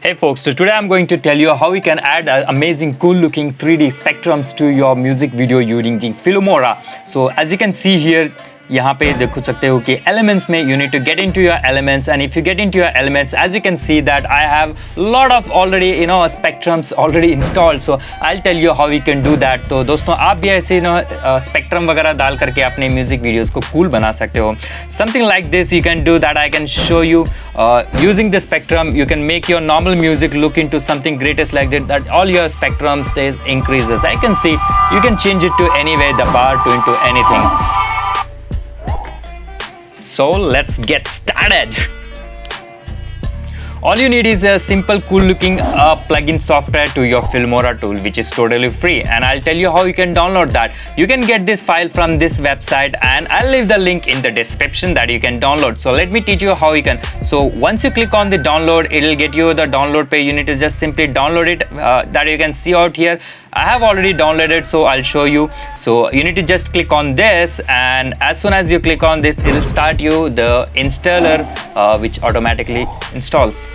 Hey folks, so today I'm going to tell you how you can add amazing cool looking 3D spectrums to your music video using Filmora. So as you can see here, यहाँ पे देख सकते हो कि elements में you need to get into your elements, and if you get into your elements, as you can see that I have lot of already spectrums already installed. So I'll tell you how you can do that. तो दोस्तों आप भी ऐसे spectrum वगैरह डाल करके अपने music videos को cool बना सकते हो. Something like this you can do that I can show you. Using the spectrum you can make your normal music look into something greatest like that all your spectrum stays increases. I can see you can change it to any way, the bar to into anything. So let's get started. All you need is a simple cool looking plugin software to your Filmora tool, which is totally free, and I'll tell you how you can download that. You can get this file from this website, and I'll leave the link in the description that you can download. So let me teach you how you can. So once you click on the download, it'll get you the download page. You need to just simply download it. That you can see out here. I have already downloaded, so I'll show you. So you need to just click on this, and as soon as you click on this, it'll start you the installer, which automatically installs.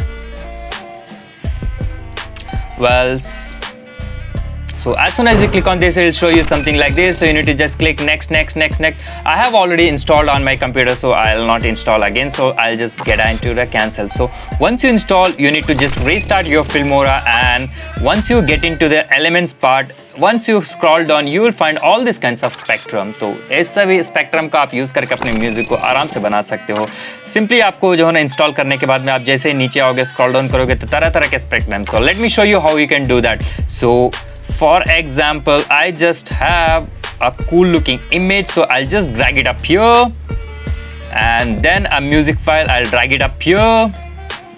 Well, so as soon as you click on this, it will show you something like this. So you need to just click next. I have already installed on my computer, so I'll not install again. So I'll just get into the cancel. So once you install, you need to just restart your Filmora, and once you get into the elements part, once you scroll down, you will find all these kinds of spectrum. तो इस सभी spectrum का आप use करके अपने music को आराम से बना सकते हो. सिंपली आपको जो है ना इंस्टॉल करने के बाद में आप जैसे नीचे आओगे, स्क्रॉल डाउन करोगे तो तरह तरह के spectrum. So let me show you how you can do that. So for example, I just have a cool looking image, so I'll just drag it up here, and then a music file, I'll drag it up here,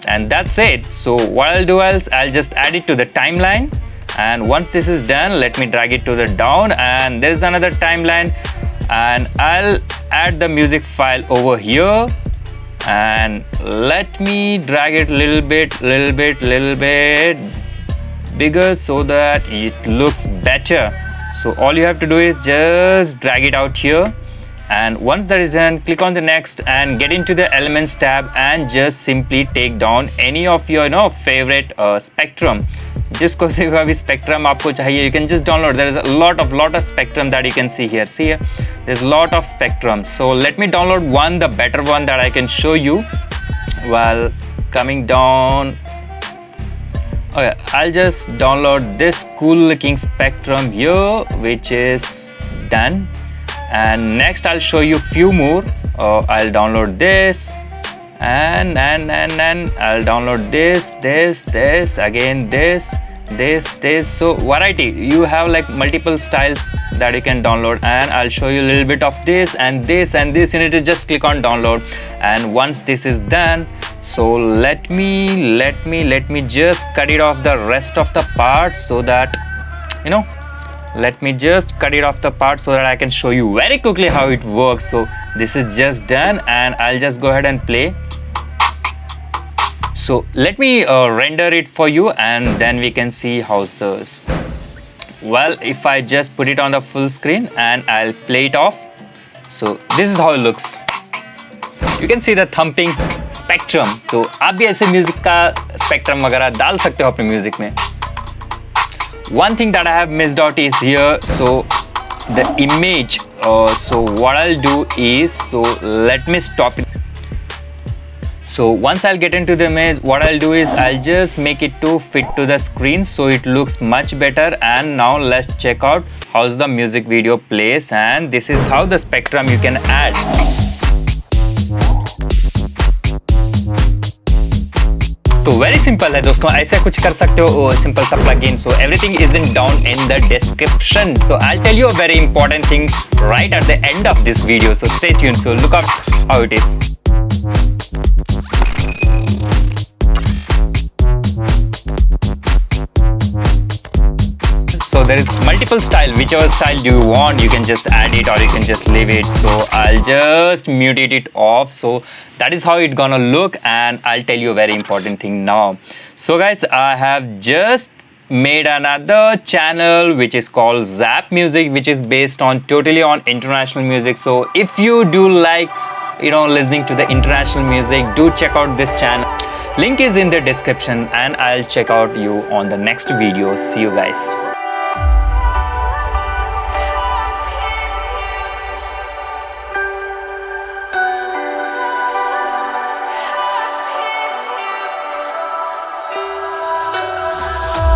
and that's it. So what I'll do is I'll just add it to the timeline, and once this is done, let me drag it to the down, and there's another timeline, and I'll add the music file over here, and let me drag it little bit bigger so that it looks better. So all you have to do is just drag it out here, and once that is done, click on the next and get into the elements tab and just simply take down any of your favorite spectrum. Just कोई भी spectrum आपको चाहिए, you can just download. There is a lot of spectrum that you can see here. See here, there's a lot of spectrum. So let me download one, the better one that I can show you. While coming down, okay, I'll just download this cool looking spectrum here, which is done. And next I'll show you few more. I'll download this, and I'll download this again, this. So variety, you have like multiple styles that you can download, and I'll show you a little bit of this and this and this. You need to just click on download, and once this is done, so let me just cut it off the rest of the part so that let me just cut it off the part so that I can show you very quickly how it works. So this is just done, and I'll just go ahead and play. So let me render it for you, and then we can see how's this. Well, if I just put it on the full screen and I'll play it off, so this is how it looks. You can see the thumping spectrum. तो आप भी ऐसे music का spectrum वगैरह डाल सकते हो अपने म्यूजिक में. One thing that I have missed out is here, so the image. So what I'll do is, so let me stop it. So once I'll get into the image, what I'll do is I'll just make it to fit to the screen so it looks much better. And now let's check out how's the music video plays, and this is how the spectrum you can add. तो very simple है दोस्तों, ऐसे कुछ कर सकते हो simple सा plugin. So everything is in down in the description. So I tell you a very important thing right at the end of this video. So stay tuned. So look out how it is. So there is multiple style, whichever style do you want, you can just add it or you can just leave it. So I'll just mutate it off. So that is how it's gonna look, and I'll tell you a very important thing now. So guys, I have just made another channel which is called Zap Music, which is based on totally on international music. So if you do like listening to the international music, do check out this channel. Link is in the description and I'll check out you on the next video. See you guys. So